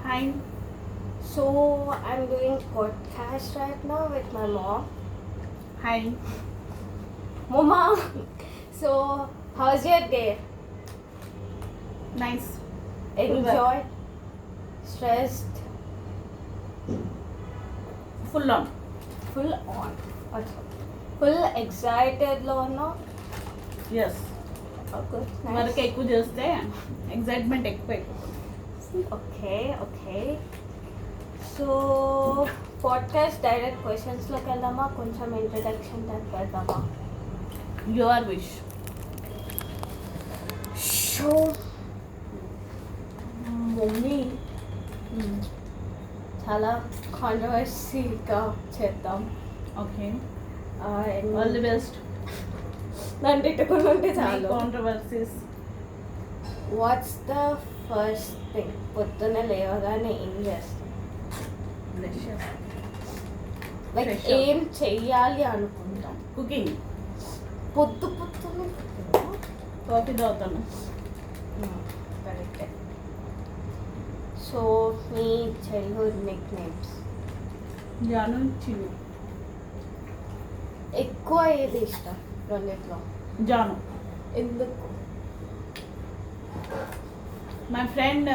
Hi. So I'm doing podcast right now with my mom. Hi. Mama, so how's your day? Nice. Enjoyed? Stressed? Full on. Full on? Also. Full excited లో ఉన్నావు? Yes. Okay, work nice. ఎక్కువ చేస్తే excitement ఎక్కువ అయిపోతుంది. Okay. So podcast direct క్వశ్చన్స్లోకి వెళ్దామా, కొంచెం introduction type పెడదామా? Your wish. So mummy చాలా కాంట్రవర్సీగా చేద్దాం. Okay. And all the best. నన్ను తిట్టుకుని ఉంటే చాలు. Controversies. What's the first thing పొద్దున్న లేవగానే ఏం చేస్తాం? Like Fresh up. ఏం చెయ్యాలి అనుకుంటాం కుకింగ్. పొద్దున్న? కాఫీ తాగుతాను. కరెక్టే. సో మీ childhood nick names Janu Chinnu. ఎక్కువ ఏది ఇష్టం రెండిట్లో? జాను. ఎందుకు? My friend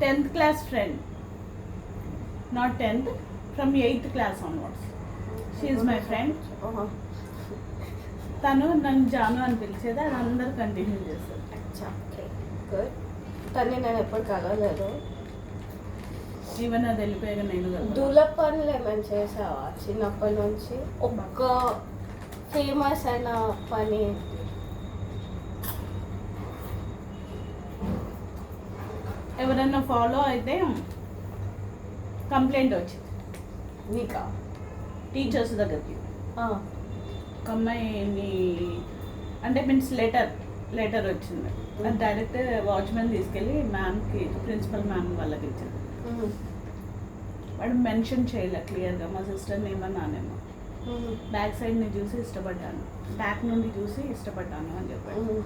10th class friend, not 10th, from 8th class onwards. She is my friend. తను నన్ను జాను అని పిలిచేది, అది అందరు కంటిన్యూ చేస్తారు. అచ్చా, ఓకే, గుడ్. తన్ని నేను ఎప్పుడు కలవలేదు. ఈవెన్ అది వెళ్ళిపోయాక నేను కదా. దూల పనులు ఏమైనా చేసావా చిన్నప్పటి నుంచి? ఒక్క ఫేమస్ అయిన పని ఎవరైనా ఫాలో అయితే కంప్లైంట్ వచ్చింది నీకా? టీచర్స్ దగ్గరికి. ఆ, ఒక అమ్మాయిని అంటే మీన్స్ లెటర్ వచ్చింది. అది డైరెక్ట్ వాచ్మెన్ తీసుకెళ్ళి మ్యామ్కి, ప్రిన్సిపల్ మ్యామ్ వాళ్ళకి ఇచ్చింది. ఉమ్, వాడు మెన్షన్ చేయలే క్లియర్గా మా సిస్టర్ని ఏమన్నానేమో. ఉమ్, బ్యాక్ సైడ్ని చూసి ఇష్టపడ్డాను, బ్యాక్ నుండి చూసి ఇష్టపడ్డాను అని చెప్పాడు. ఉమ్,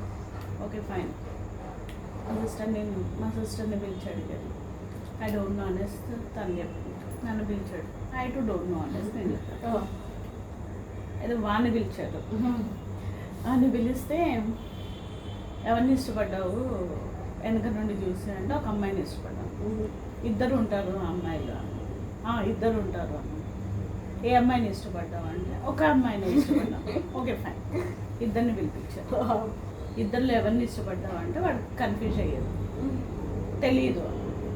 ఓకే ఫైన్. మా సిస్టర్ని పిలిచాడు కదా, ఐ డోంట్ నో అనేసి తను చెప్పి నన్ను పిలిచాడు. ఐ టు డోంట్ నో అనేసి నేను చెప్పాను. ఆ, అయితే వాడిని పిలిచాడు. ఉమ్, వాడిని పిలిస్తే ఎవరిని ఇష్టపడ్డావు వెనక నుండి చూసి అంటే ఒక అమ్మాయిని ఇష్టపడ్డాను. ఉమ్, ఇద్దరు ఉంటారు ఆ అమ్మాయిలు. ఇద్దరు ఉంటారు అన్న. ఏ అమ్మాయిని ఇష్టపడ్డావు అంటే ఒక అమ్మాయిని ఇష్టపడ్డాను. Okay fine. ఇద్దరిని పిలిపించారు. ఇద్దరిలో ఎవరిని ఇష్టపడ్డావు అంటే వాడు కన్ఫ్యూజ్ అయ్యేది, తెలియదు.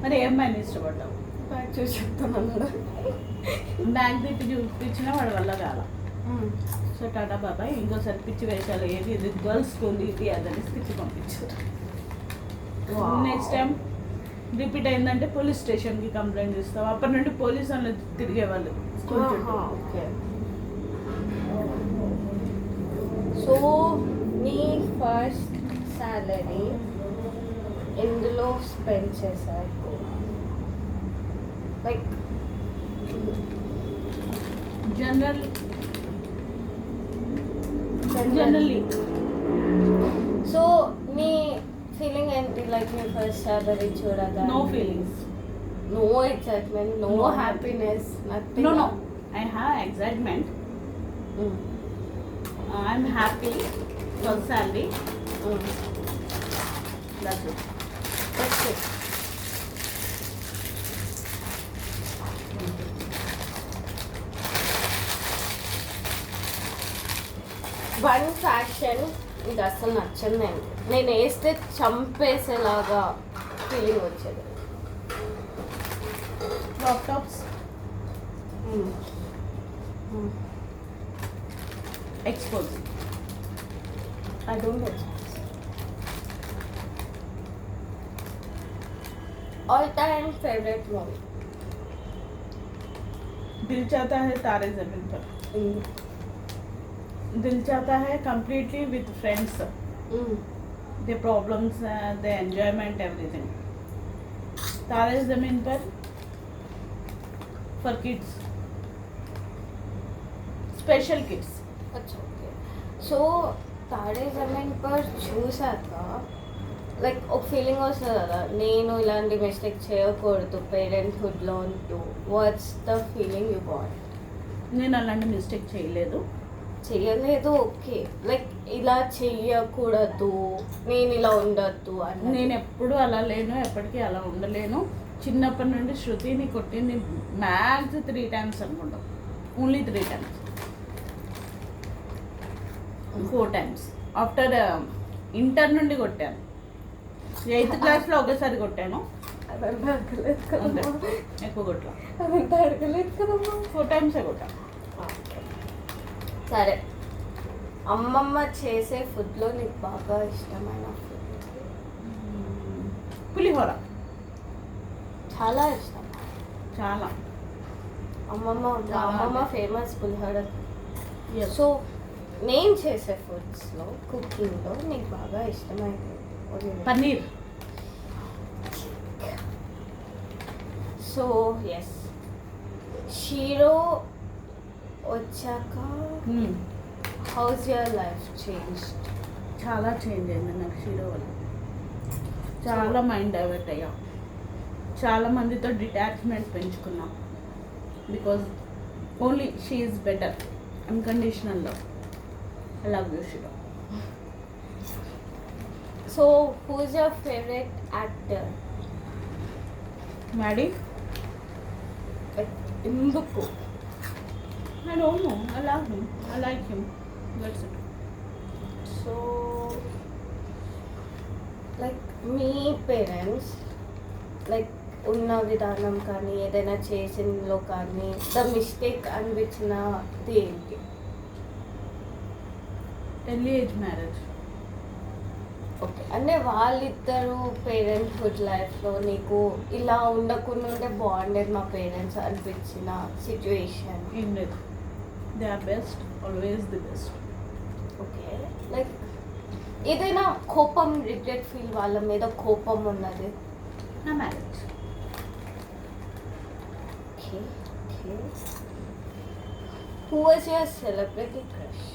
మరి ఏ అమ్మాయిని ఇష్టపడ్డావు? బ్యాగ్ చూసి చెప్తాను అన్నాడు. బ్యాగ్ తిప్పి చూపించినా వాడి వల్ల కాల. ఉమ్, సో టాటా బాబాయ్, ఇంకోసారి పిచ్చి వేషాలు ఏది ఇది గర్ల్స్ స్కూల్ ఇది అదని పిచ్చి పంపించారు. Wow. నెక్స్ట్ టైం రిపీట్ అయిందంటే పోలీస్ స్టేషన్కి కంప్లైంట్ ఇస్తావు. అప్పటి నుండి పోలీస్ వాళ్ళు తిరిగేవాళ్ళు స్కూల్ చుట్టూ. ఆహా, ఓకే. సో నీ ఫస్ట్ సాలరీ ఎందులో స్పెండ్ చేశారు? లైక్ జనరల్లీ సో నీ ఫీలింగ్ ఏంటి? లైక్ నీ ఫస్ట్ సాలరీ చూడగా no feelings. No excitement, no No. Happiness, nothing? No, I have excitement. I'm happy for salary. That's it. That's it. One fashion ఇది అసలు నచ్చండి. నేను వేస్తే చంపేసేలాగా ఫీలింగ్ వచ్చేది. Crop tops, exposed. I don't know. All time favorite movie? दिल चाहता है तारे जमीन पर. दिल चाहता है completely with friends. The problems, the enjoyment, everything. तारे जमीन पर for kids, special kids. अच्छा, ओके. సో తాడే జమీన్ పర్ చూసాక లైక్ ఒక ఫీలింగ్ వస్తుంది కదా, నేను ఇలాంటి మిస్టేక్ చేయకూడదు పేరెంట్హుడ్లో ఉంటూ. What's the feeling you want? నేను అలాంటి మిస్టేక్ చేయలేదు. చెయ్యలేదు, ఓకే. లైక్ ఇలా చెయ్యకూడదు, నేను ఇలా ఉండొద్దు అని. నేను ఎప్పుడు అలా లేను, ఎప్పటికీ అలా ఉండలేను. చిన్నప్పటి నుండి శృతిని కొట్టింది మ్యాక్స్ 3 times అనుకుంటాం. Only 3 times, 4 times. After inter నుండి కొట్టాను. 8th క్లాస్లో ఒకసారి కొట్టాను, అదంతా అడగలేదు కదమ్మా. ఎక్కువ కొట్టా. అదంతా అడగలేదు కదమ్మా. 4 times కొట్టాను. ఓకే, సరే. అమ్మమ్మ చేసే ఫుడ్లో నీకు బాగా ఇష్టమైన ఫుడ్? పులిహోర చాలా ఇష్టం. చాలా. అమ్మమ్మ ఫేమస్ పులిహోర. Yes. సో నేను చేసే ఫుడ్స్లో, కుకింగ్లో నీకు బాగా ఇష్టమైనది పన్నీర్. సో ఎస్, షీరో వచ్చాక హౌస్ యువర్ లైఫ్ చేంజ్? చాలా చేంజ్ అయింది నాకు షీరో వల్ల. చాలా మైండ్ డైవర్ట్ అయ్యా. చాలా మందితో డిటాచ్మెంట్ పెంచుకున్నాం. Because only she is better, unconditional love. I love you shero. So who is your favourite actor? Maddy. ఎందుకు? I don't know. I love him. I like him. That's it. So like me parents like ఉన్న విధానం కానీ ఏదైనా చేసినలో కానీ the mistake అనిపించినది ఏంటి? Early age marriage. Okay, అంటే వాళ్ళిద్దరూ parenthood లైఫ్లో నీకు ఇలా ఉండకుండా ఉంటే బాగుండేది మా పేరెంట్స్ అనిపించిన సిచ్యువేషన్? ఏం లేదు. They are best, always the best. Okay, like ఏదైనా కోపం, రిగ్రెట్ ఫీల్ వాళ్ళ మీద కోపం ఉన్నది? నా marriage. Okay okay. Who was your celebrity crush?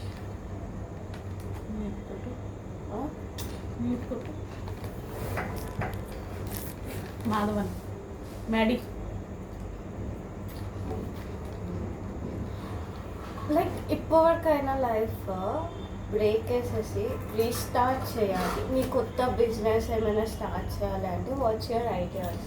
నీట్ కొట్టు. మాధవన్. మ్యాడీ. లైక్ ఇప్పటివరకైనా లైఫ్ బ్రేక్ వేసేసి రీస్టార్ట్ చేయాలి, నీ కొత్త బిజినెస్ ఏమైనా స్టార్ట్ చేయాలి అంటే వాట్స్ యువర్ ఐడియాస్?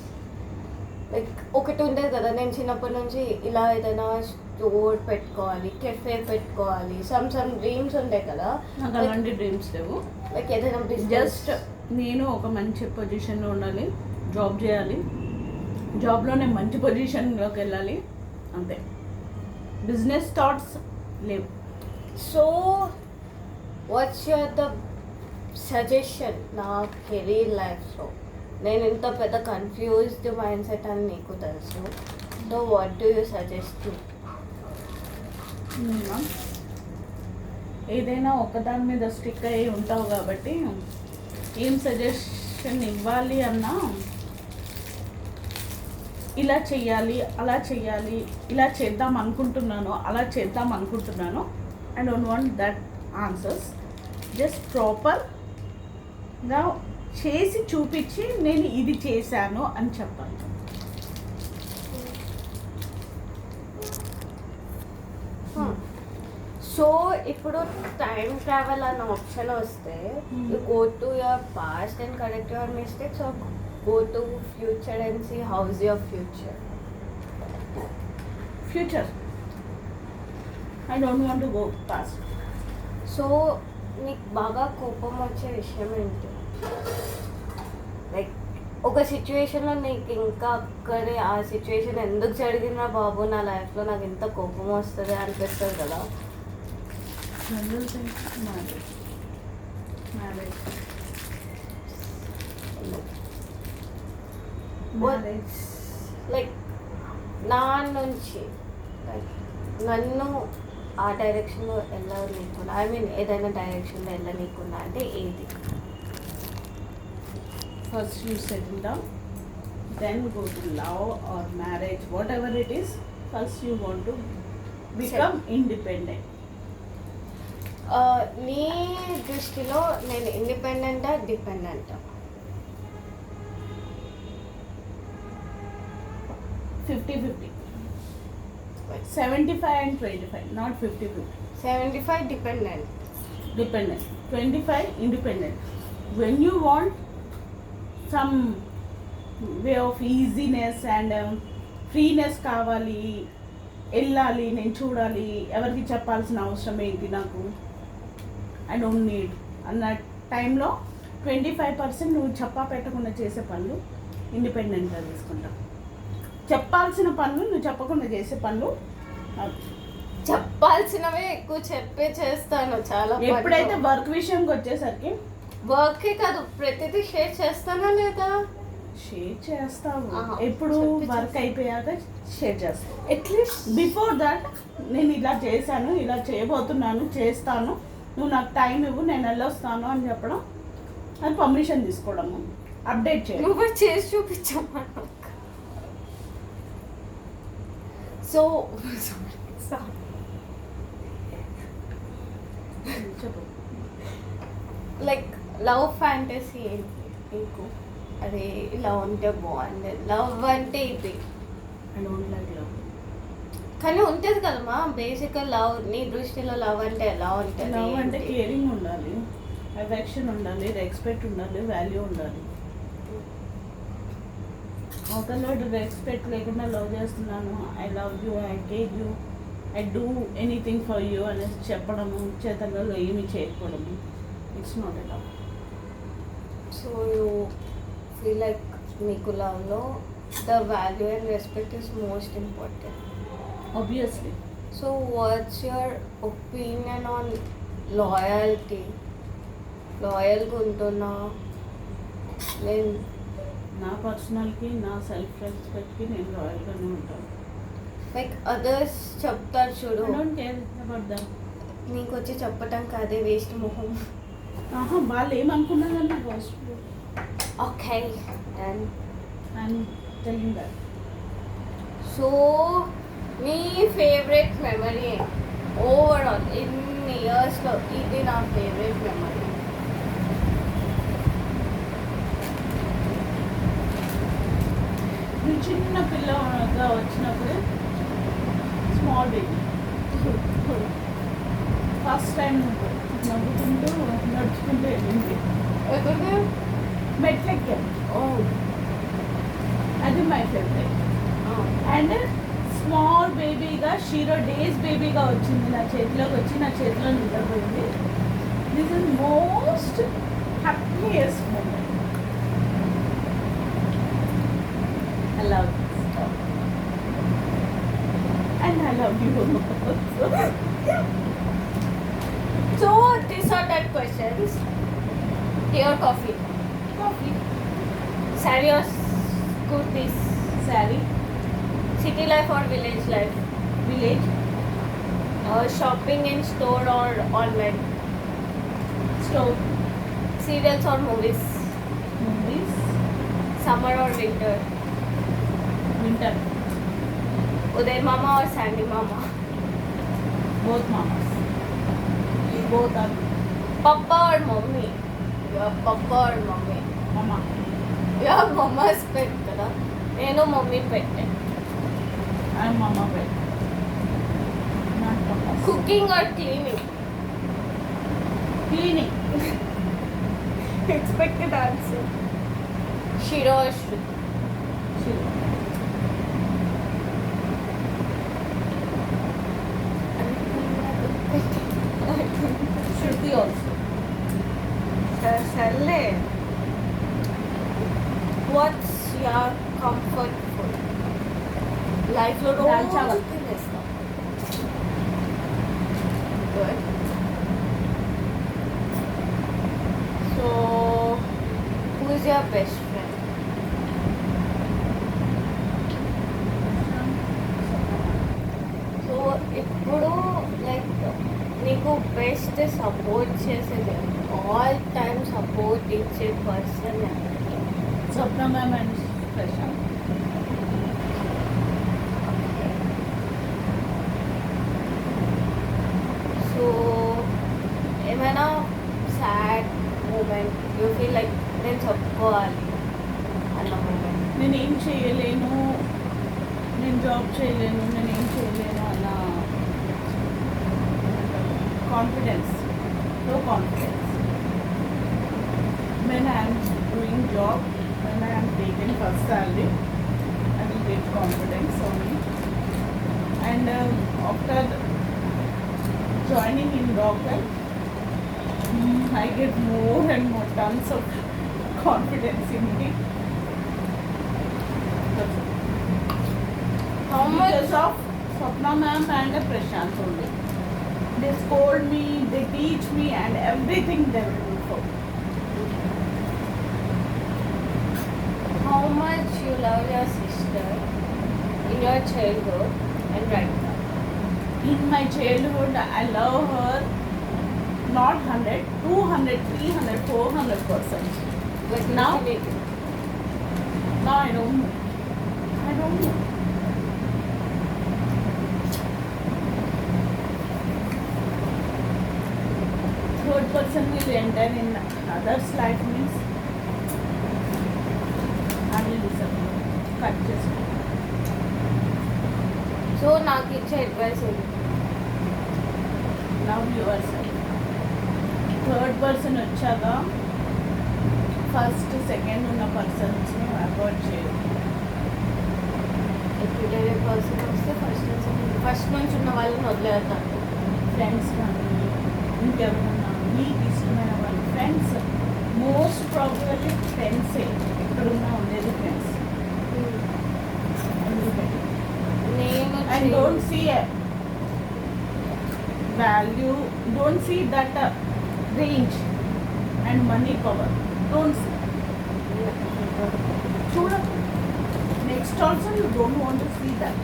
లైక్ ఒకటి ఉండేది కదా, నేను చిన్నప్పటి నుంచి ఇలా ఏదైనా స్టోర్ పెట్టుకోవాలి, కెఫే పెట్టుకోవాలి, సమ్ డ్రీమ్స్ ఉంటాయి కదా. నాకు అలాంటి డ్రీమ్స్ లేవు. లైక్ ఏదైనా జస్ట్ నేను ఒక మంచి పొజిషన్లో ఉండాలి, జాబ్ చేయాలి, జాబ్లో నేను మంచి పొజిషన్లోకి వెళ్ళాలి, అంతే. బిజినెస్ థాట్స్ లేవు. So what's your the suggestion నా కెరీర్ లైఫ్లో? నేను ఇంత పెద్ద కన్ఫ్యూజ్డ్ మైండ్ సెట్ అని నీకు తెలుసు. So what do you suggest? ఏదైనా ఒకదాని మీద స్టిక్ అయ్యి ఉంటావు కాబట్టి ఏం సజెషన్ ఇవ్వాలి అన్నా, ఇలా చెయ్యాలి, అలా చెయ్యాలి, ఇలా చేద్దాం అనుకుంటున్నాను, అలా చేద్దాం అనుకుంటున్నాను. I don't want that answers. Just ప్రాపర్గా చేసి చూపించి నేను ఇది చేశాను అని చెప్పాను. సో ఇప్పుడు టైం ట్రావెల్ అన్న ఆప్షన్ వస్తే you go to your past and correct your mistakes, or go to future and see how's your future? Future. I don't want to go past. So నీకు బాగా కోపం వచ్చే విషయం ఏంటి? లైక్ ఒక సిచ్యువేషన్లో నీకు ఇంకా అక్కడే ఆ సిచ్యువేషన్ ఎందుకు జరిగిందా బాబు నా లైఫ్లో, నాకు ఇంత కోపం వస్తుంది అనిపిస్తుంది కదా. లైక్ నా నుంచి లైక్ నన్ను ఆ డైరెక్షన్లో వెళ్ళనీయకుండా, ఐ మీన్ ఏదైనా డైరెక్షన్లో వెళ్ళనీయకుండా అంటే ఏది? First you settle down, then go to love or marriage, whatever it is. First you want to become independent. నీ దృష్టిలో నేను ఇండిపెండెంటా డిపెండెంటా? 50-50. 75 and 25, not 50-50. 75 dependent. Dependent. 25 independent. When you want some way of easiness and freeness కావాలి, వెళ్ళాలి, నేను చూడాలి, ఎవరికి చెప్పాల్సిన అవసరం ఏంటి నాకు, ఐ డోంట్ నీడ్ అన్న టైంలో 25% నువ్వు చెప్పా పెట్టకుండా చేసే పనులు ఇండిపెండెంట్గా తీసుకుంటావు. చెప్పాల్సిన పనులు నువ్వు చెప్పకుండా చేసే పనులు చెప్పాల్సినవే ఎక్కువ చెప్పే చేస్తాను చాలా. ఎప్పుడైతే వర్క్ విషయంకి వచ్చేసరికి వర్కే కాదు ప్రతిదీ షేర్ చేస్తానా లేదా? షేర్ చేస్తావు. ఎప్పుడు వర్క్ అయిపోయాక షేర్ చేస్తావు. అట్లీస్ట్ బిఫోర్ దట్ నేను ఇలా చేశాను, ఇలా చేయబోతున్నాను, చేస్తాను, నువ్వు నాకు టైం ఇవ్వు, నేను వెళ్ళొస్తాను అని చెప్పడం, అది పర్మిషన్ తీసుకోవడము, అప్డేట్ చేయడం. నువ్వు చేసి చూపించమను. సో చెప్పు. లైక్ లవ్ ఫ్యాంటసీ ఏంటి నీకు? అదే ఇలా ఉంటే బాగుంది, లవ్ అంటే ఇది. I don't like love. కానీ ఉంటుంది కదమ్మా బేసిక్గా లవ్. నీ దృష్టిలో లవ్ అంటే ఎలా ఉంటుంది? లవ్ అంటే కేరింగ్ ఉండాలి, అఫెక్షన్ ఉండాలి, రెస్పెక్ట్ ఉండాలి, వాల్యూ ఉండాలి. అవతల రెస్పెక్ట్ లేకుండా లవ్ చేస్తున్నాను, I love you, I care you, I do anything for you అనేసి చెప్పడము, చేతలలో ఏమి చేయకపోవడము, it's not a love. So you feel like మీకు లవ్లో the value and respect is most important. Obviously. So what's your opinion on loyalty? లాయల్గా ఉంటున్నా నేను నా పర్సనల్కి, నా సెల్ఫ్ రెస్పెక్ట్కి నేను లాయల్గానే ఉంటాను. లైక్ అదర్స్ చెప్తారు చూడు, I don't care about that. నీకు వచ్చి చెప్పటం కాదే వేస్ట్ మొహం. వాళ్ళు ఏమనుకున్నారన్న first okay done. I'm telling that. So మీ ఫేవరెట్ మెమరీ ఓవరాల్ ఇన్ని ఇయర్స్లో ఇది నా ఫేవరెట్ మెమరీ? నేను చిన్న పిల్లగా వచ్చినప్పుడు స్మాల్ బేబీ ఫస్ట్ టైం నవ్వుకుంటూ నడుచుకుంటూ వెళ్ళింది, మెట్లెక్కాను. అది మై ఫేవరెట్. అండ్ స్మాల్ బేబీగా 0 days బేబీగా వచ్చింది నా చేతిలోకి వచ్చి నా చేతిలో నిద్రపోయింది. This is most happiest moment. I love this stuff. And I love you also. So these are that questions. Tea or coffee? Coffee. Saree or kurtis? Saree. City life or village life? Village. Shopping in store or online? Stove. Serials or movies? Movies. Summer or winter? Winter. Uday Mama or Sandy Mama? Both mamas. Both are Papa or mommy? Your papa or mommy? mama. Your mama's pet kada? Nenu mommy pet. I'm mama pet. Not papa's. Cooking or cleaning? Cleaning. Expected answer. Shiro or Shruti? Shiro. Shruti also. Sarle. What's your comfort food? Life lo Dal chawal. Good. So, who is your best friend? So ఇప్పుడు like నీకు best support చేసేది all time support ఇచ్చే person? Swapna ma'am and Prashant. So ఏమైనా sad moment you feel like నేను చెప్పుకోవాలి అన్న moment? నేను ఏం చేయలేను, నేను జాబ్ చేయలేను, నేను ఏం చేయలేను అన్న confidence, no confidence. When I am doing job, when I am taking first salary, I will get confidence on me. And after joining in Docker, I get more and more tons of confidence in me. How much? Because of Swapna ma'am and Prashant only. They scold me, they teach me, and everything they will do for me. How much you love your sister in your childhood and right now? In my childhood, I love her not 100, 200, 300, 400%. But Now? infinity. Now I don't know. I don't know. Third person will enter in others' life means I will disappear. Cut just. So నాకు ఇచ్చే advice ఏంటి? Love yourself. Third person వచ్చాక first second ఉన్న persons avoid చేయదు. ఎప్పుడైనా person వస్తే first నుంచి ఉన్న వాళ్ళని వదిలేస్తాను. ఫ్రెండ్స్ కానీ ఇంకెవరన్నా మీకు ఇష్టమైన వాళ్ళు ఫ్రెండ్స్, మోస్ట్ ప్రాబబ్లీ ఫ్రెండ్సే ఎక్కడున్నా ఉండేది ఫ్రెండ్స్. నేను and don't see value, don't see that range and money power, don't see. చూడకు. Next also you don't want to see that.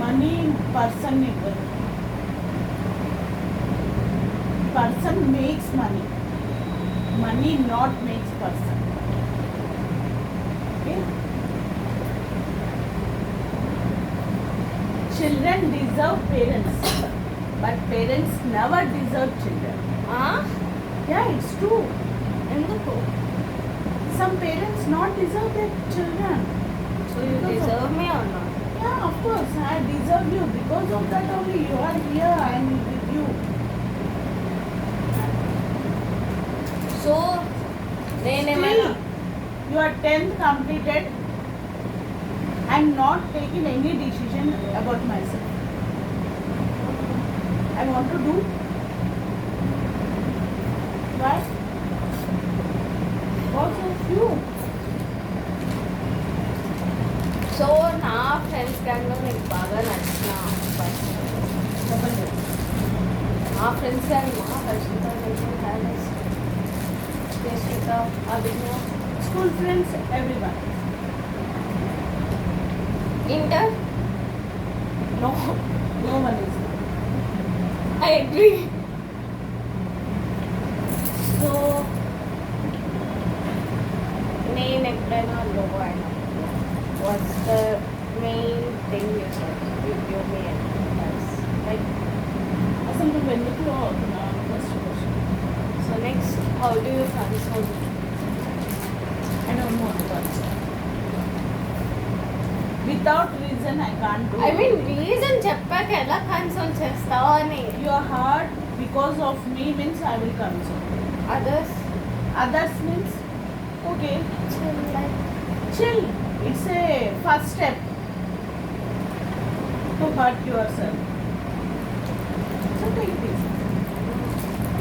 Money person ఇవ్వదు. Person makes money. Money not makes person. Okay? Children deserve parents, but parents never deserve children. Yeah, it's true. ఎందుకు? Some parents not deserve their children. So you deserve me or not? Yeah, of course, I deserve you. Because of that only you are here. I am with you. So నేనేమైనా Still, you are 10th completed. I am not taking any decision about myself. I want to do. Why? Because of you. So నా friends గ్యాంగ్లో నీకు బాగా నచ్చిన person? మా friends gang మా పరిస్థితి అభిజ్ఞ School friends, everyone. Inter? No, no one is. I agree. So నేను ఎప్పుడైనా లో అయినా what's the main thing you said you give me advice like? అసలు నువ్వు ఎందుకు లో అవుతున్నావు first question. So next how do you console? I don't know about it. Without reason, I can't do. I mean reason చెప్పాక ఎలా console చేస్తావు అని. Your heart because of me means I will console. Others Others means okay, like chill. It's a first step to hurt yourself. So take it easy.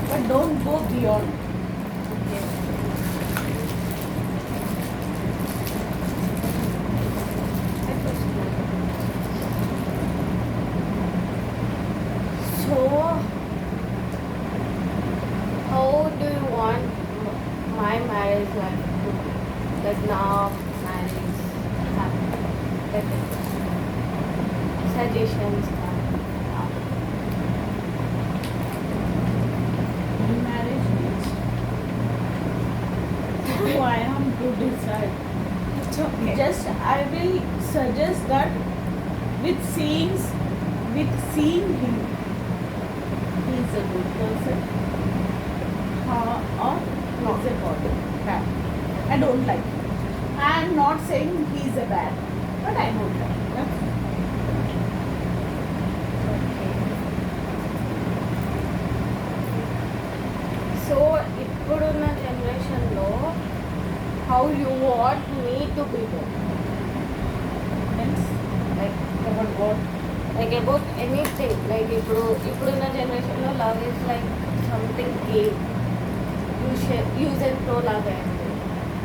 But don't go beyond. So how do you want my marriage life to like నా marriage suggestions In marriage means who I am to decide. Just I will suggest that with seeing him, he is a good person, or he is a body. I don't like him. I'm not saying he's a bad, but I know that. So ఇప్పుడున్న జనరేషన్లో how you want me to be Hence, like about what? Like about anything like ఇప్పుడున్న జనరేషన్లో love is like something game use and throw లాగా అయింది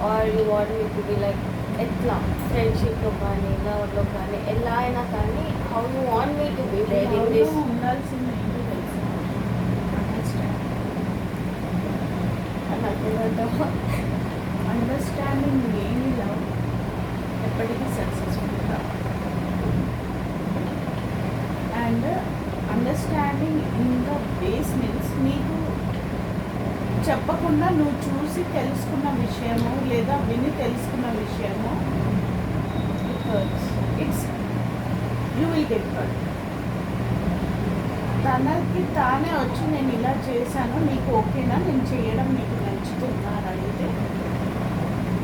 or you want me to be like ఎట్లా ఫ్రెండ్షిప్లో కానీ లవ్లో కానీ ఎలా అయినా కానీ how you want me to be there in this ఉండాల్సింది ఏంటో తెలుసా? అండర్స్టాండింగ్ లేని లవ్ ఎప్పటికీ సక్సెస్ఫుల్ కాదు. And understanding in the base means నీకు చెప్పకుండా నువ్వు చూసి తెలుసుకున్న విషయము లేదా విని తెలుసుకున్న విషయము it's you will get hurt. తనకి తానే వచ్చి నేను ఇలా చేశాను నీకు ఓకేనా, నేను చేయడం నీకు నచ్చుతుందా అని అడిగితే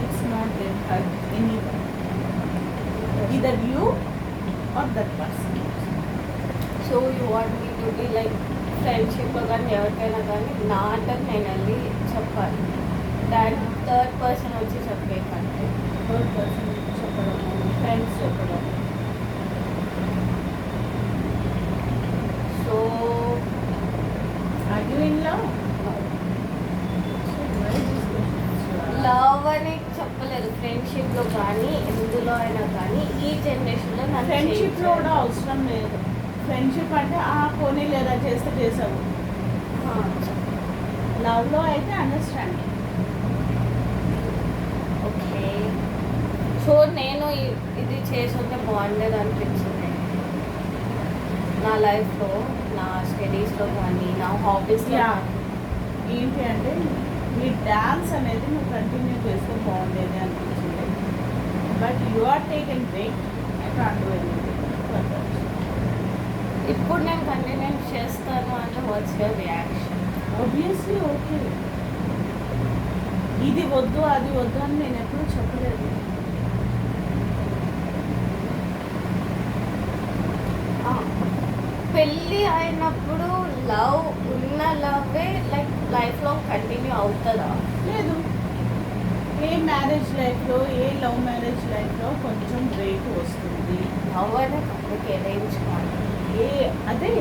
it's not get hurt any either you or that person. So you want me to be like ఫ్రెండ్షిప్లో కానీ ఎవరికైనా కానీ నా అంటే నేను వెళ్ళి చెప్పాలి దాని థర్డ్ పర్సన్ వచ్చి చెప్పేకంటే థర్డ్ పర్సన్ చెప్పడం, ఫ్రెండ్స్ చెప్పడం. So Are you in love? Love అని చెప్పలేదు ఫ్రెండ్షిప్లో కానీ ఎందులో అయినా కానీ ఈ జనరేషన్లో నాకు ఫ్రెండ్షిప్లో కూడా అవసరం లేదు. ఫ్రెండ్షిప్ అంటే పోనీ లేదా చేస్తే చేసావు. లవ్లో అయితే అండర్స్టాండింగ్. ఓకే సో నేను ఇది చేసుంటే బాగుండేది అనిపించింది నా లైఫ్లో నా స్టడీస్లో కానీ నా హాబీస్లో Yeah. ఏంటి అంటే నీ డ్యాన్స్ అనేది నువ్వు కంటిన్యూ చేస్తే బాగుండేది అనిపించింది. But you are taken break, I can't do anything. ఇప్పుడు నేను కంటిన్యూ చేస్తాను అంటే what's your reaction? Obviously okay. ఇది వద్దు అది వద్దు అని నేను ఎప్పుడూ చెప్పలేదు. పెళ్ళి అయినప్పుడు లవ్ ఉన్న లవ్వే లైక్ లైఫ్లో కంటిన్యూ అవుతుందా? లేదు. ఏ మ్యారేజ్ లైఫ్లో ఏ లవ్ మ్యారేజ్ లైఫ్లో కొంచెం బ్రేక్ వస్తుంది. లవ్ అనే కంప్లీట్ అరేంజ్ కానీ అదే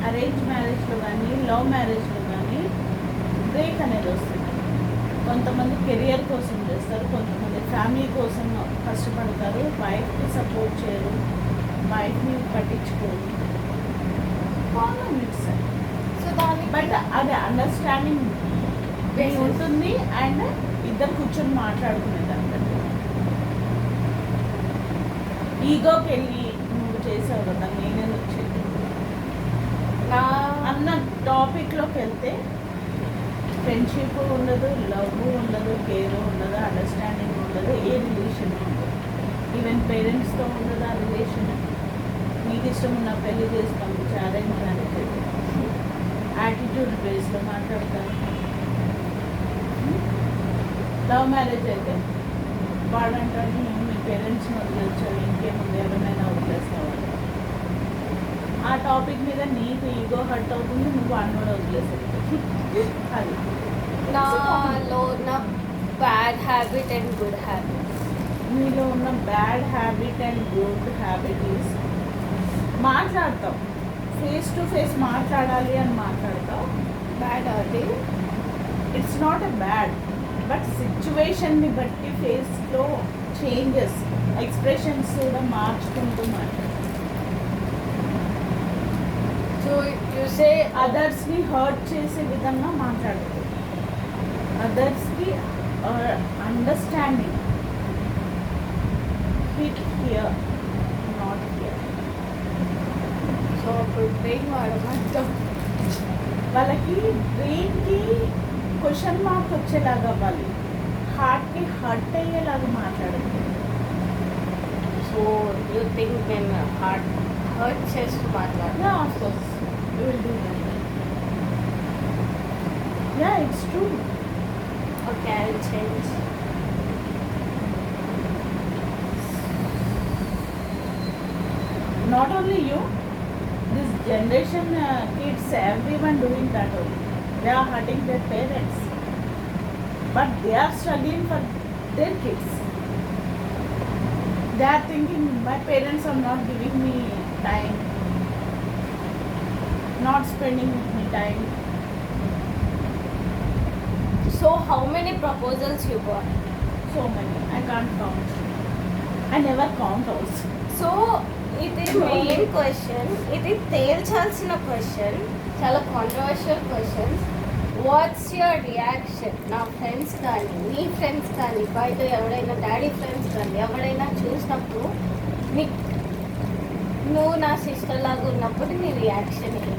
అరేంజ్ మ్యారేజ్లో కానీ లవ్ మ్యారేజ్లో కానీ బ్రేక్ అనేది వస్తుంది. కొంతమంది కెరియర్ కోసం చేస్తారు, కొంతమంది ఫ్యామిలీ కోసం కష్టపడతారు, వైఫ్కి సపోర్ట్ చేయరు, వైఫ్ని పట్టించుకోరు. Common it's. సో దానికి బట్ అది అండర్స్టాండింగ్ ఉంటుంది అండ్ ఇద్దరు కూర్చొని మాట్లాడుకునేదాన్ని. ఈగోకి వెళ్ళి నువ్వు చేసావు కదా నేనేది వచ్చేది నా అన్న టాపిక్లోకి వెళ్తే ఫ్రెండ్షిప్ ఉండదు, లవ్ ఉండదు, కేర్ ఉండదు, అండర్స్టాండింగ్ ఉండదు, ఏ రిలేషన్ ఉండదు. ఈవెన్ పేరెంట్స్తో ఉండదు ఆ రిలేషన్. నీకు ఇష్టం ఉన్న పెళ్లి చేసి పంపించి అరేంజ్ మ్యారేజ్ అయితే యాటిట్యూడ్ బేస్లో మాట్లాడతారు. లవ్ మ్యారేజ్ అయితే వాడంటాడు నువ్వు మీ పేరెంట్స్ని వదిలేచ్చావు, ఇంకేముంది ఎవరినైనా వదిలేస్తావు. ఆ టాపిక్ మీద నీకు ఈగో హర్ట్ అవుతుంది, నువ్వు అన్నోడు వదిలేసావు. అది నాలో నా bad habit and good habit. నీలో ఉన్న bad habit and good habit is మాట్లాడతావు, ఫేస్ టు ఫేస్ మాట్లాడాలి అని మాట్లాడతావు. బ్యాడ్ అది it's not a bad, but సిచ్యువేషన్ని బట్టి ఫేస్లో చేంజెస్ ఎక్స్ప్రెషన్స్ కూడా మార్చుకుంటూ మాట్లాడతావు. సో యు సే అదర్స్ని హర్ట్ చేసే విధంగా మాట్లాడతావు. అదర్స్కి understanding hit here not here. So అప్పుడు బ్రెయిన్ వాడమంటాం. వాళ్ళకి బ్రెయిన్కి క్వశ్చన్ మార్క్ వచ్చేలాగా అవ్వాలి, హార్ట్కి హర్ట్ అయ్యేలాగా మాట్లాడదు. సో యూ థింక్ నేను హర్ట్ చేస్తూ మాట్లాడతాను? Yeah, of course. You will do that. Yeah, it's true. Okay I will change. Not only you, this generation kids, everyone doing that only. They are hurting their parents, but they are struggling for their kids. They are thinking my parents are not giving me time, not spending with me time. So how many proposals you got? So many, I can't count. I never count also. So ఇది main question, ఇది తేల్చాల్సిన question, చాలా controversial question. Watts your reaction? నా friends కానీ నీ friends కానీ బయట ఎవరైనా daddy friends కానీ ఎవరైనా చూసినప్పుడు నీ నువ్వు నా సిస్టర్ లాగా ఉన్నప్పుడు నీ రియాక్షన్ ఏంటి?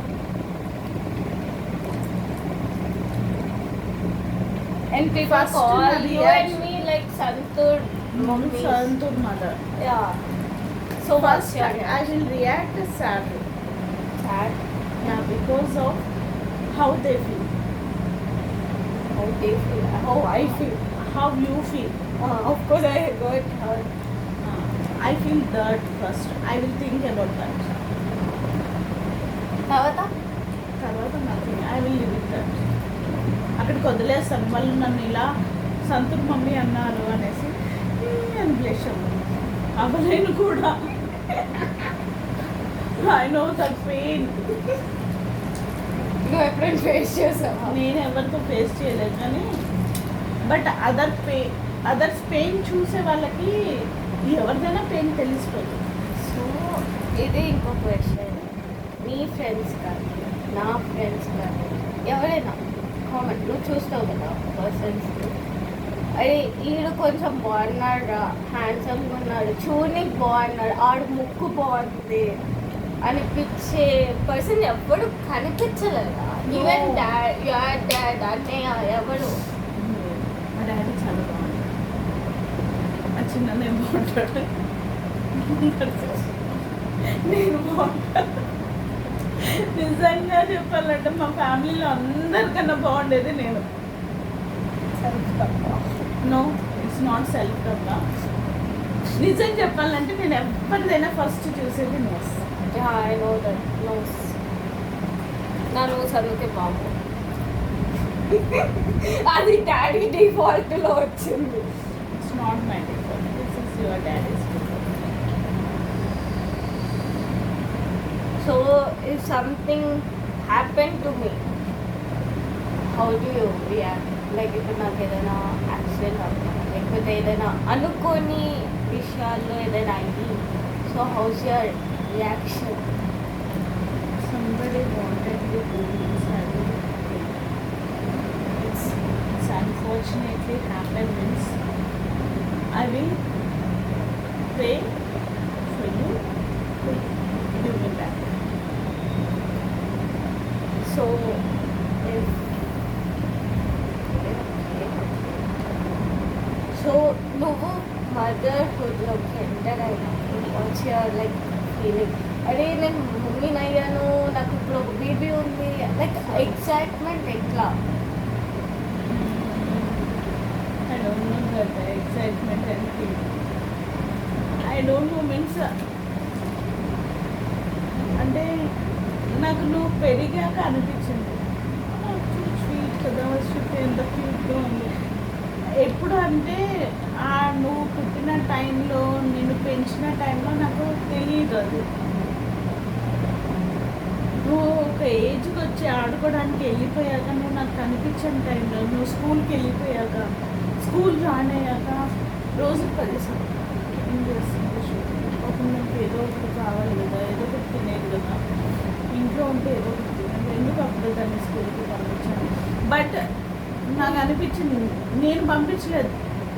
And people First call my you and reaction- me like Santur mummy. Santur mother. Yeah. So what's First, your I reaction? will react sadly. Sad? Yeah, because of how they feel, How they feel? How I feel? how you feel. Of course I got hurt. I feel that first. I will think about that. తర్వాత తర్వాత nothing, I will live it that. అక్కడికి వదిలేస్తాను. వాళ్ళు నన్ను ఇలా Santoor mummy అన్నారు అనేసి నేను బ్లెష్ అవ్వలేను కూడా. I know that pain. నువ్వు ఎప్పుడైనా ఫేస్ చేసావా? నేను ఎవరితో ఫేస్ చేయలేదు కానీ బట్ అదర్స్ పెయిన్ చూసే వాళ్ళకి ఎవరిదైనా పెయిన్ తెలిసిపోతుంది. సో ఇది ఇంకో క్వశ్చన్. నీ ఫ్రెండ్స్ కానీ నా ఫ్రెండ్స్ కానీ ఎవరైనా కామెంట్ నువ్వు చూస్తావు కదా పర్సన్స్, అరే ఈడు కొంచెం బాగున్నాడు, హ్యాండ్సమ్గా ఉన్నాడు, చూడనికి బాగున్నాడు, ఆడు ముక్కు బాగుంది అనిపించే పర్సన్ ఎప్పుడు కనిపించలేదా? ఈవెన్ డాడ్ అన్నయ్య ఎవరు? మా డాడీ చాలా బాగుంటాడు, మా చిన్ననే బాగుంటాడు, నేను బాగుంటాను. నిజంగా చెప్పాలంటే మా ఫ్యామిలీలో అందరికన్నా బాగుండేది నేను. నో, ఇట్స్ నాట్ సెల్ఫ్ డబ్బా. నిజం చెప్పాలంటే నేను ఎవరిదైనా ఫస్ట్ చూసేది nose. I know that nose. నా నోస్ అందుకే బాబు. అది డాడీ డిఫాల్ట్లో వచ్చింది. It's not my default, this is your daddy's default. So if something happened to me, how do you react? Like ఇప్పుడు నాకు ఏదైనా యాక్సిడెంట్ అవుతుంది, లేకపోతే ఏదైనా అనుకోని విషయాల్లో ఏదైనా అయింది, so house your reaction? Somebody wanted to do this, I will do. It's unfortunately happened means I will pray for you to give me back. So if so నువ్వు మదర్హుడ్లోకి ఎంటర్ అయినప్పుడు వాట్స్ యువర్ లైక్ ఫీలింగ్? అరే నేను మమ్మీని అయ్యాను, నాకు ఇప్పుడు ఒక baby ఉంది, లైక్ ఎక్సైట్మెంట్ ఎట్లా? I don't know that excitement and feeling. I don't know means అంటే నాకు నువ్వు పెరిగాక అనిపించింది స్వీట్ కదా, స్వీట్ ఎంత క్యూట్గా ఉంది. ఎప్పుడు అంటే నువ్వు పుట్టిన టైంలో, నిన్ను పెంచిన టైంలో నాకు తెలియదు అది. నువ్వు ఒక ఏజ్కి వచ్చి ఆడుకోవడానికి వెళ్ళిపోయాక, నువ్వు నాకు కనిపించిన టైంలో, నువ్వు స్కూల్కి వెళ్ళిపోయాక, స్కూల్ జాయిన్ అయ్యాక రోజు 10 సార్లు ఏం చేస్తుంది ఒక నాకు ఏదో ఒకటి కావాలి కదా, ఏదో ఒకటి తినేది కదా, ఇంట్లో ఉంటే ఏదో ఒకటి తినేది, ఎందుకు అప్పుడు దాన్ని స్కూల్కి పంపించాను. బట్ నాకు అనిపించింది నేను పంపించలేదు,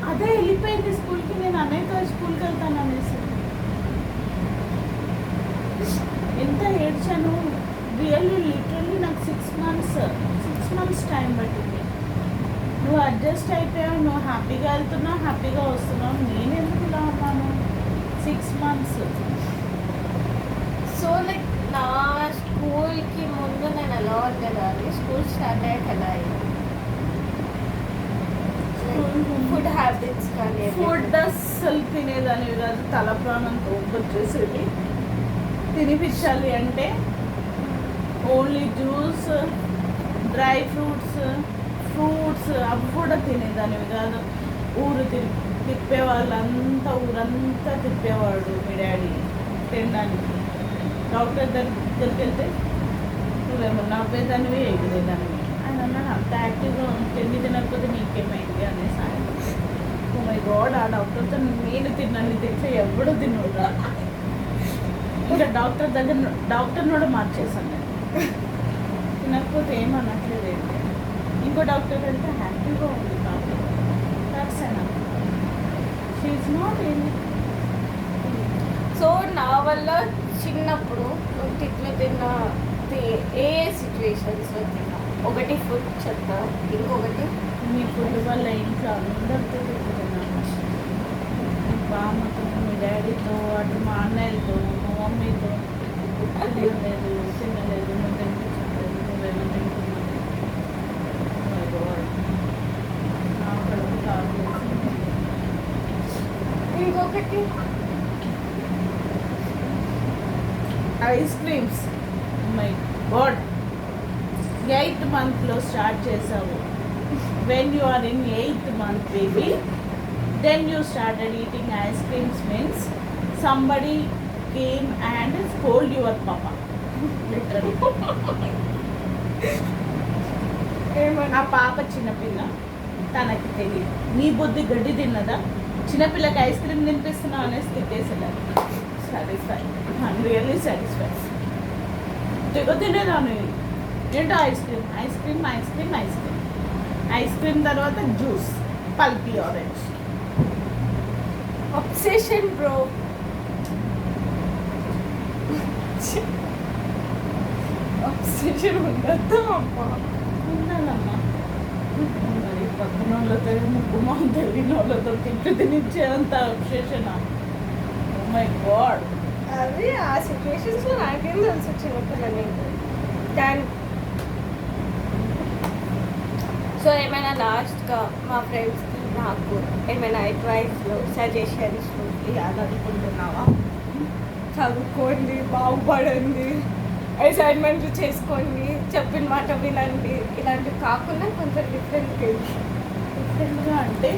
అదే వెళ్ళిపోయింది స్కూల్కి, నేను అన్నయ్యతో స్కూల్కి వెళ్తాను అనేసి ఎంత ఏడ్చాను. రియల్లీ లిటరల్లీ నాకు 6 మంత్స్ టైం పట్టింది. నువ్వు అడ్జస్ట్ అయిపోయావు, నువ్వు హ్యాపీగా వెళ్తున్నావు, హ్యాపీగా వస్తున్నావు, నేను ఎందుకు ఇలా ఉన్నాను 6 మంత్స్. సో లైక్ నా స్కూల్కి ముందు నేను ఎలా ఉండేదాన్ని, స్కూల్ స్టార్ట్ అయ్యాక ఎలా అయింది? ఫుడ్ హ్యాబిట్స్ కానీ ఫుడ్ అస్సలు తినేదానివి కాదు, తల ప్రాణంతో వచ్చేసేది. తినిపించాలి అంటే only juice, dry fruits, fruits అవి కూడా తినేదానివి కాదు. ఊరు తిప్పే వాళ్ళంతా ఊరంతా తిప్పేవాడు మీ డాడీ తినడానికి. డాక్టర్ దగ్గరికి వెళ్తే నువ్వేమన్నా నవ్వేదానివి ఎగిరేదానివి. ఆయన అన్నాడు అంత యాక్టివ్గా తిండి తినకపోతే నీకేమైంది అనేసి ఆయన. ఓ మై గాడ్, ఆ డాక్టర్తో నేను తిన్నాను తింటే ఎవడో తిన్నాడు. ఇంకా డాక్టర్ కూడా మార్చేసాను నేను. తినకపోతే ఏమనట్లేదు ఏంటి. ఇంకో డాక్టర్ వెళ్తే హ్యాపీగా ఉంది doctor. That's enough. She is not any. So నా వల్ల చిన్నప్పుడు నువ్వు తిన్న ఏ సిచ్యువేషన్స్లో తిన్నా? ఒకటి ఫుడ్ చెప్తా, ఇంకొకటి మీ ఫుడ్ వల్ల ఇంట్లో అందరితో తిరుగుతున్నాను. మీ బామ్మతో, మీ డాడీతో, అటు మా అన్నయ్యతో, మా మమ్మీతో తినలేదు నువ్వు తినిపించలేదు, నువ్వేమో తింటున్నావు. మై గాడ్, నా కడుపు కాదు. ఇంకొకటి ice creams. My god, 8th monthలో స్టార్ట్ చేసావు. When you are in 8th month baby, then you started eating ice creams means somebody came and scolded your పాప. లిటరలీ ఆ పాప చిన్నపిల్ల, తనకి తెలియదు. నీ బుద్ధి గడ్డి తిన్నదా? చిన్నపిల్లకి ఐస్ క్రీమ్ తినిపిస్తున్నావు అనేసి తిట్టేసేదాన్ని. Satisfy, I'm really satisfy. తినేదాన్ని ఏంటో ice cream ice cream ice cream ice cream ice cream తర్వాత juice, pulpy orange. Obsession bro. Obsession ఉండద్దు అమ్మా, ఉండాలమ్మా. మరి పక్కన వాళ్ళతో ముగ్గు మొహం తెలియని వాళ్ళతో తినిచ్చే అంత అబ్సెషన్. Oh my God. అది ఆ సిచ్యువేషన్స్లో నాకేం తెలుసు చిన్నపిల్లని. దాని సో ఏమైనా లాస్ట్గా మా ఫ్రెండ్స్కి నాకు ఏమైనా అడ్వైస్లు సజెషన్స్లు ఇవ్వాలనుకుంటున్నావా? చదువుకోండి, బాగుపడండి, అసైన్మెంట్లు చేసుకోండి, చెప్పిన మాట వినండి, ఇలాంటివి కాకుండా కొంచెం డిఫరెంట్గా అంటే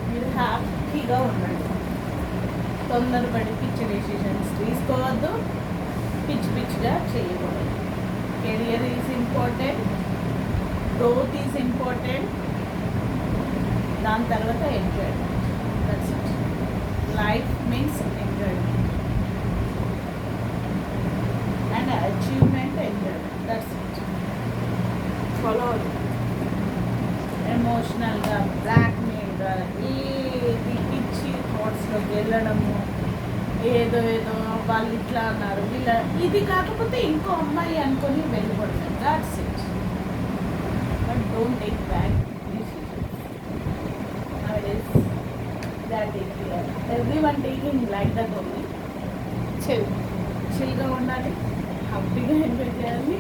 మీరు హ్యాపీగా ఉండండి. తొందరపడి పిచ్చి డెసిషన్స్ తీసుకోవద్దు, పిచ్చిగా చేయకూడదు. Career is important, growth is important, దాని తర్వాత enjoyment. That's it. Life means enjoyment and achievement, enjoyment. That's it. Follow ఎమోషనల్గా బ్లాక్మెయిల్గా ఏది పిచ్చి థాట్స్లోకి వెళ్ళడము, ఏదో వాళ్ళు ఇట్లా అన్నారు వీళ్ళ ఇది కాకపోతే ఇంకో అమ్మాయి అనుకొని వెళ్ళిపోతుంది. That's it. But don't take bad decisions. Nowadays that is everyone taking like that only. చిల్గా ఉండాలి, హ్యాపీగా ఎంజాయ్ చేయాలి,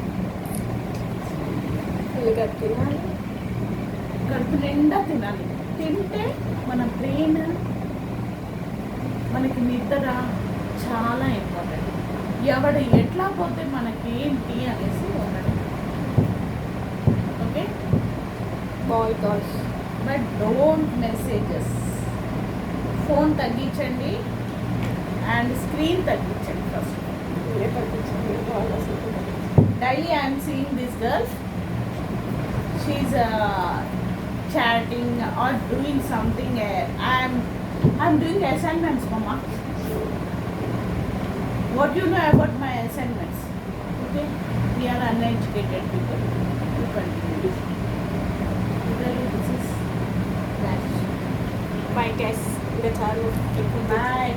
తినాలి, కడుపు నిండా తినాలి. తింటే మన బ్రెయిన్, మనకి నిద్ర చాలా ఇంపార్టెంట్. ఎవడు ఎట్లా పోతే మనకి ఏంటి అనేసి ఒకటి. Okay, bye guys. But don't messages. Phone తగ్గించండి అండ్ స్క్రీన్ తగ్గించండి first. Daily I'm seeing this girl, she's chatting or doing something. I'm doing assignments, mama. What do you know about my assignments? Okay, we are uneducated people. You continue. This is that. Bye guys. That's all. Bye.